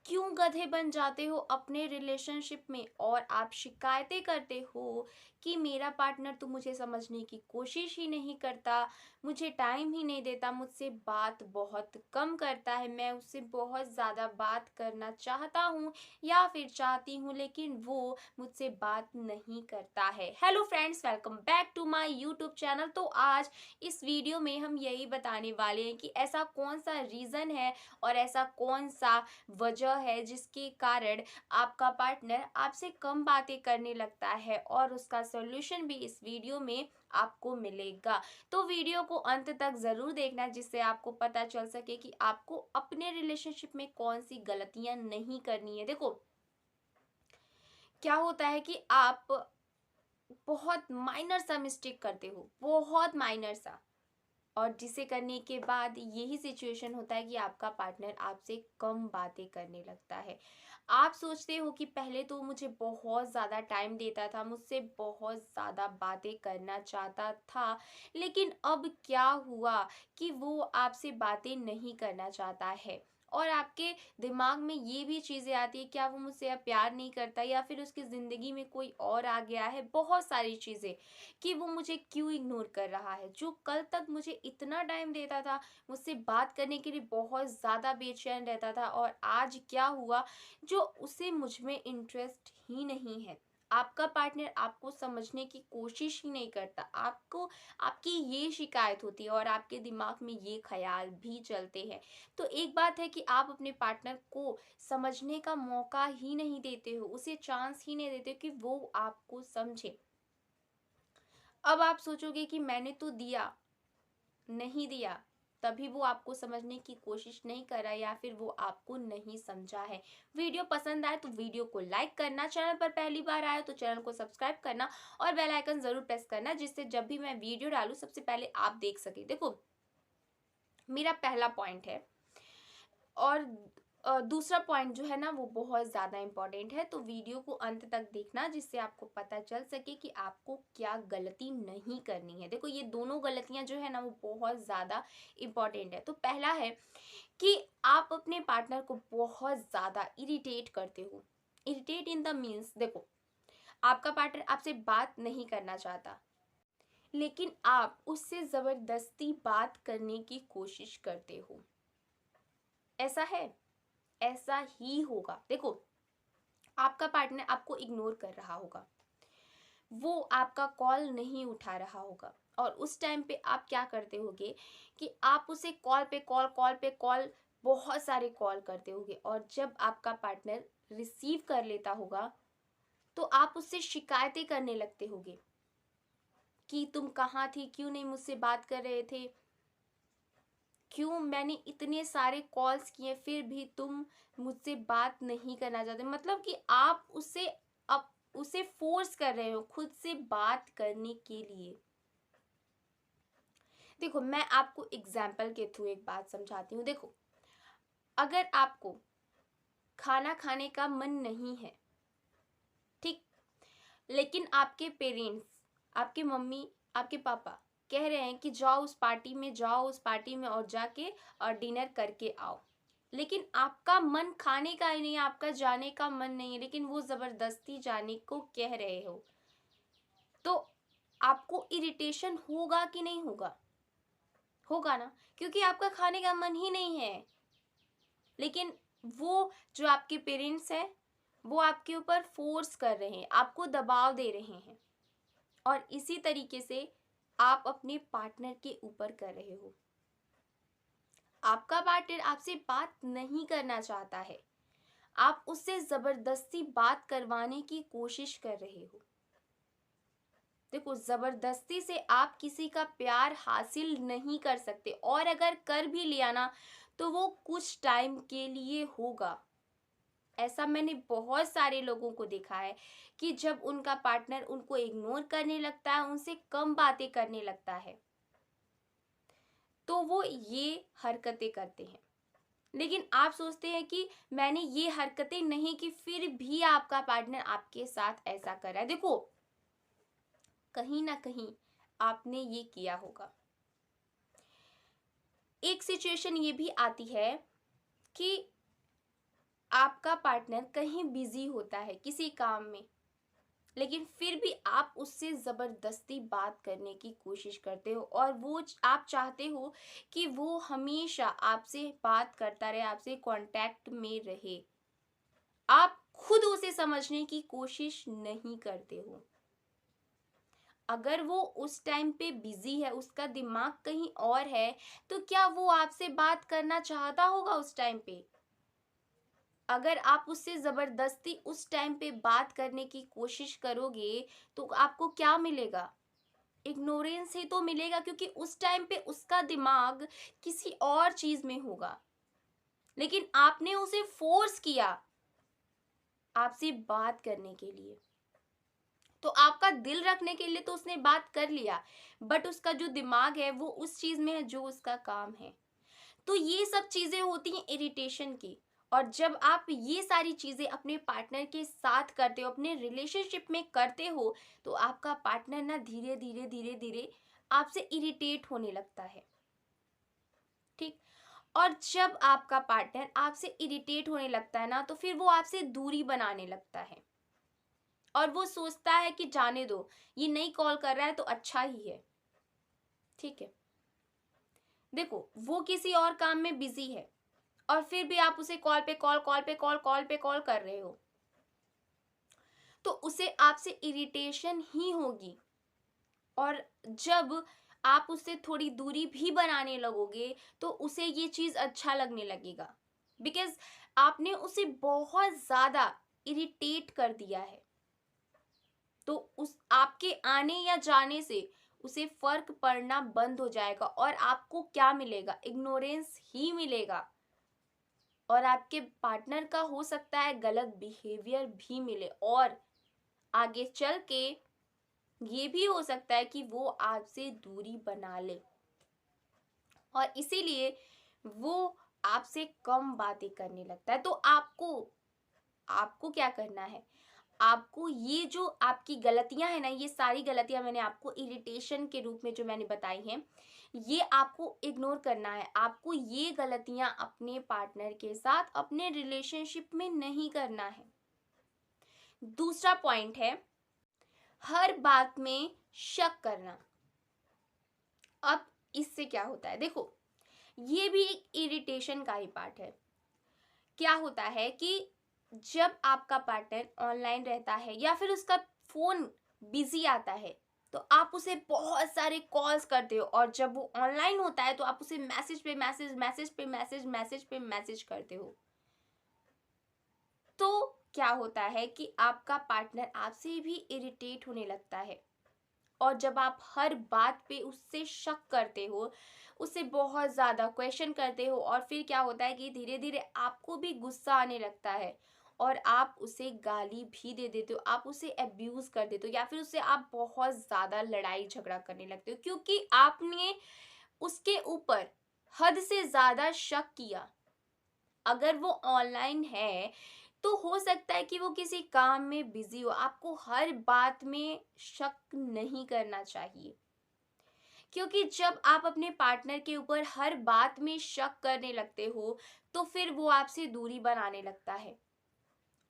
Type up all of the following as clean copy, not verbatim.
क्यों गधे बन जाते हो अपने रिलेशनशिप में और आप शिकायतें करते हो कि मेरा पार्टनर तो मुझे समझने की कोशिश ही नहीं करता, मुझे टाइम ही नहीं देता, मुझसे बात बहुत कम करता है, मैं उससे बहुत ज़्यादा बात करना चाहता हूँ या फिर चाहती हूँ लेकिन वो मुझसे बात नहीं करता है। Hello friends, welcome back to my YouTube channel. तो आज इस वीडियो में हम यही बताने वाले हैं कि ऐसा कौन सा रीज़न है और ऐसा कौन सा वजह है जिसके कारण आपका पार्टनर आपसे कम बातें करने लगता है और उसका सॉल्यूशन भी इस वीडियो में आपको मिलेगा। तो वीडियो को अंत तक ज़रूर देखना जिससे आपको पता चल सके कि आपको अपने रिलेशनशिप में कौन सी गलतियां नहीं करनी है। देखो, क्या होता है कि आप बहुत माइनर सा मिस्टेक करते हो, बहुत माइनर सा, और जिसे करने के बाद यही सिचुएशन होता है कि आपका पार्टनर आपसे कम बातें करने लगता है। आप सोचते हो कि पहले तो मुझे बहुत ज़्यादा टाइम देता था, मुझसे बहुत ज़्यादा बातें करना चाहता था, लेकिन अब क्या हुआ कि वो आपसे बातें नहीं करना चाहता है। और आपके दिमाग में ये भी चीज़ें आती है, क्या वो मुझसे अब प्यार नहीं करता या फिर उसकी ज़िंदगी में कोई और आ गया है। बहुत सारी चीज़ें कि वो मुझे क्यों इग्नोर कर रहा है, जो कल तक मुझे इतना टाइम देता था, मुझसे बात करने के लिए बहुत ज़्यादा बेचैन रहता था, और आज क्या हुआ जो उसे मुझ में इंटरेस्ट ही नहीं है। आपका पार्टनर आपको समझने की कोशिश ही नहीं करता, आपको आपकी ये शिकायत होती है और आपके दिमाग में ये ख्याल भी चलते हैं। तो एक बात है कि आप अपने पार्टनर को समझने का मौका ही नहीं देते हो, उसे चांस ही नहीं देते हो कि वो आपको समझे। अब आप सोचोगे कि मैंने तो दिया, नहीं दिया, तभी वो आपको समझने की कोशिश नहीं कर रहा या फिर वो आपको नहीं समझा है। वीडियो पसंद आए तो वीडियो को लाइक करना, चैनल पर पहली बार आए तो चैनल को सब्सक्राइब करना और बेल आइकन ज़रूर प्रेस करना जिससे जब भी मैं वीडियो डालूँ सबसे पहले आप देख सकें। देखो, मेरा पहला पॉइंट है, और दूसरा पॉइंट जो है ना वो बहुत ज़्यादा इम्पोर्टेंट है, तो वीडियो को अंत तक देखना जिससे आपको पता चल सके कि आपको क्या गलती नहीं करनी है। देखो, ये दोनों गलतियां जो है ना वो बहुत ज़्यादा इम्पोर्टेंट है। तो पहला है कि आप अपने पार्टनर को बहुत ज़्यादा इरिटेट करते हो। इरिटेट इन द मीन्स, देखो, आपका पार्टनर आपसे बात नहीं करना चाहता लेकिन आप उससे ज़बरदस्ती बात करने की कोशिश करते हो। ऐसा है, ऐसा ही होगा। देखो, आपका पार्टनर आपको इग्नोर कर रहा होगा, वो आपका कॉल नहीं उठा रहा होगा, और उस टाइम पे आप क्या करते होगे कि आप उसे कॉल पे कॉल, कॉल पे कॉल, बहुत सारे कॉल करते होगे, और जब आपका पार्टनर रिसीव कर लेता होगा तो आप उससे शिकायतें करने लगते होगे कि तुम कहाँ थी, क्यों नहीं मुझसे बात कर रहे थे, क्यों मैंने इतने सारे कॉल्स किए फिर भी तुम मुझसे बात नहीं करना चाहते। मतलब कि आप उसे, अब उसे फोर्स कर रहे हो खुद से बात करने के लिए। देखो, मैं आपको एग्जाम्पल के थ्रू एक बात समझाती हूँ। देखो, अगर आपको खाना खाने का मन नहीं है, ठीक, लेकिन आपके पेरेंट्स, आपके मम्मी, आपके पापा कह रहे हैं कि जाओ उस पार्टी में, जाओ उस पार्टी में और जाके और डिनर करके आओ, लेकिन आपका मन खाने का ही नहीं है, आपका जाने का मन नहीं है, लेकिन वो जबरदस्ती जाने को कह रहे हो, तो आपको इरिटेशन होगा कि नहीं होगा? होगा ना, क्योंकि आपका खाने का मन ही नहीं है, लेकिन वो जो आपके पेरेंट्स हैं वो आपके ऊपर फोर्स कर रहे हैं, आपको दबाव दे रहे हैं, और इसी तरीके से आप अपने पार्टनर के ऊपर कर रहे हो। आपका पार्टनर आपसे बात नहीं करना चाहता है, आप उससे जबरदस्ती बात करवाने की कोशिश कर रहे हो। देखो, जबरदस्ती से आप किसी का प्यार हासिल नहीं कर सकते, और अगर कर भी लिया ना तो वो कुछ टाइम के लिए होगा। ऐसा मैंने बहुत सारे लोगों को देखा है कि जब उनका पार्टनर उनको इग्नोर करने लगता है, उनसे कम बातें करने लगता है, तो वो ये हरकतें करते हैं। लेकिन आप सोचते हैं कि मैंने ये हरकतें नहीं की फिर भी आपका पार्टनर आपके साथ ऐसा कर रहा है। देखो, कहीं ना कहीं आपने ये किया होगा। एक सिचुएशन ये भी आती है कि आपका पार्टनर कहीं बिजी होता है किसी काम में, लेकिन फिर भी आप उससे ज़बरदस्ती बात करने की कोशिश करते हो और आप चाहते हो कि वो हमेशा आपसे बात करता रहे, आपसे कांटेक्ट में रहे। आप खुद उसे समझने की कोशिश नहीं करते हो। अगर वो उस टाइम पे बिजी है, उसका दिमाग कहीं और है, तो क्या वो आपसे बात करना चाहता होगा उस टाइम पे? अगर आप उससे ज़बरदस्ती उस टाइम पे बात करने की कोशिश करोगे, तो आपको क्या मिलेगा? इग्नोरेंस ही तो मिलेगा, क्योंकि उस टाइम पे उसका दिमाग किसी और चीज़ में होगा। लेकिन आपने उसे फ़ोर्स किया आपसे बात करने के लिए। तो आपका दिल रखने के लिए तो उसने बात कर लिया, बट उसका जो दिमाग है वो उस चीज़ में है जो उसका काम है। तो ये सब चीज़ें होती हैं इरिटेशन की। और जब आप ये सारी चीज़ें अपने पार्टनर के साथ करते हो, अपने रिलेशनशिप में करते हो, तो आपका पार्टनर ना धीरे धीरे धीरे धीरे आपसे इरिटेट होने लगता है। ठीक। और जब आपका पार्टनर आपसे इरिटेट होने लगता है ना, तो फिर वो आपसे दूरी बनाने लगता है और वो सोचता है कि जाने दो, ये नहीं कॉल कर रहा है तो अच्छा ही है। ठीक है। देखो, वो किसी और काम में बिजी है और फिर भी आप उसे कॉल पे कॉल, कॉल पे कॉल, कॉल पे कॉल कर रहे हो, तो उसे आपसे इरिटेशन ही होगी। और जब आप उससे थोड़ी दूरी भी बनाने लगोगे, तो उसे ये चीज़ अच्छा लगने लगेगा, बिकॉज़ आपने उसे बहुत ज़्यादा इरिटेट कर दिया है। तो उस आपके आने या जाने से उसे फ़र्क पड़ना बंद हो जाएगा और आपको क्या मिलेगा? इग्नोरेंस ही मिलेगा। और आपके पार्टनर का हो सकता है गलत बिहेवियर भी मिले, और आगे चल के ये भी हो सकता है कि वो आपसे दूरी बना ले, और इसीलिए वो आपसे कम बातें करने लगता है। तो आपको आपको क्या करना है? आपको ये जो आपकी गलतियां हैं ना, ये सारी गलतियां मैंने आपको इरिटेशन के रूप में जो मैंने बताई हैं, ये आपको इग्नोर करना है। आपको ये गलतियां अपने पार्टनर के साथ अपने रिलेशनशिप में नहीं करना है। दूसरा पॉइंट है हर बात में शक करना। अब इससे क्या होता है, देखो, ये भी एक इरिटेशन का ही पार्ट है। क्या होता है कि जब आपका पार्टनर ऑनलाइन रहता है या फिर उसका फोन बिजी आता है, तो आप उसे बहुत सारे कॉल्स करते हो, और जब वो ऑनलाइन होता है तो आप उसे मैसेज पे मैसेज, मैसेज पे मैसेज, मैसेज पे मैसेज करते हो। तो क्या होता है कि आपका पार्टनर आपसे भी इरिटेट होने लगता है, और जब आप हर बात पे उससे शक करते हो, उससे बहुत ज़्यादा क्वेश्चन करते हो, और फिर क्या होता है कि धीरे धीरे आपको भी गुस्सा आने लगता है और आप उसे गाली भी दे देते हो, आप उसे अब्यूज़ कर देते हो, या फिर उससे आप बहुत ज़्यादा लड़ाई झगड़ा करने लगते हो, क्योंकि आपने उसके ऊपर हद से ज़्यादा शक किया। अगर वो ऑनलाइन है, तो हो सकता है कि वो किसी काम में बिजी हो। आपको हर बात में शक नहीं करना चाहिए, क्योंकि जब आप अपने पार्टनर के ऊपर हर बात में शक करने लगते हो, तो फिर वो आपसे दूरी बनाने लगता है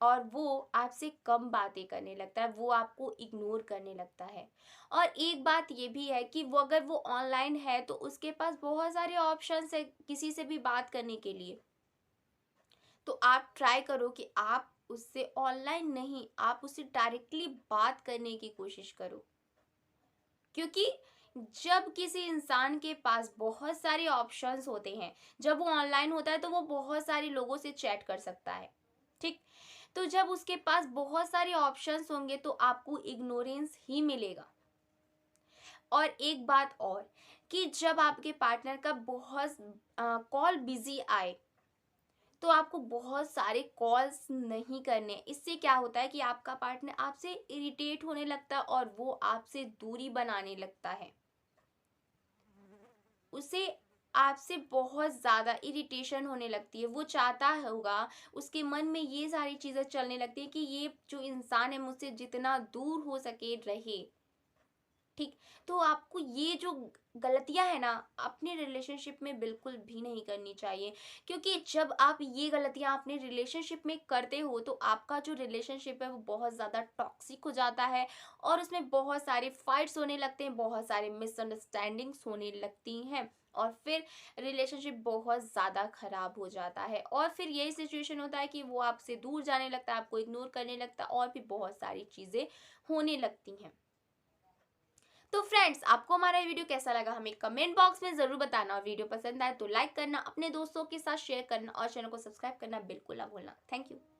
और वो आपसे कम बातें करने लगता है, वो आपको इग्नोर करने लगता है। और एक बात ये भी है कि वो अगर वो ऑनलाइन है, तो उसके पास बहुत सारे ऑप्शंस है किसी से भी बात करने के लिए। तो आप ट्राई करो कि आप उससे ऑनलाइन नहीं, आप उससे डायरेक्टली बात करने की कोशिश करो, क्योंकि जब किसी इंसान के पास बहुत सारे ऑप्शंस होते हैं, जब वो ऑनलाइन होता है तो वो बहुत सारे लोगों से चैट कर सकता है। ठीक। तो जब उसके पास बहुत सारे ऑप्शंस होंगे, तो आपको इग्नोरेंस ही मिलेगा। और एक बात और, कि जब आपके पार्टनर का बहुत कॉल बिजी आए, तो आपको बहुत सारे कॉल्स नहीं करने। इससे क्या होता है कि आपका पार्टनर आपसे इरिटेट होने लगता है और वो आपसे दूरी बनाने लगता है। उसे आपसे बहुत ज़्यादा इरिटेशन होने लगती है। वो चाहता होगा, उसके मन में ये सारी चीज़ें चलने लगती है कि ये जो इंसान है मुझसे जितना दूर हो सके रहे। ठीक। तो आपको ये जो गलतियाँ हैं ना, अपने रिलेशनशिप में बिल्कुल भी नहीं करनी चाहिए, क्योंकि जब आप ये गलतियाँ अपने रिलेशनशिप में करते हो तो आपका जो रिलेशनशिप है वो बहुत ज़्यादा टॉक्सिक हो जाता है और उसमें बहुत सारे फाइट्स होने लगते हैं, बहुत सारे मिसअंडरस्टैंडिंग्स होने लगती हैं और फिर रिलेशनशिप बहुत ज़्यादा खराब हो जाता है और फिर यही सिचुएशन होता है कि वो आपसे दूर जाने लगता है, आपको इग्नोर करने लगता है और भी बहुत सारी चीज़ें होने लगती हैं। तो फ्रेंड्स, आपको हमारा ये वीडियो कैसा लगा हमें कमेंट बॉक्स में ज़रूर बताना और वीडियो पसंद आए तो लाइक करना, अपने दोस्तों के साथ शेयर करना और चैनल को सब्सक्राइब करना बिल्कुल ना भूलना। Thank you.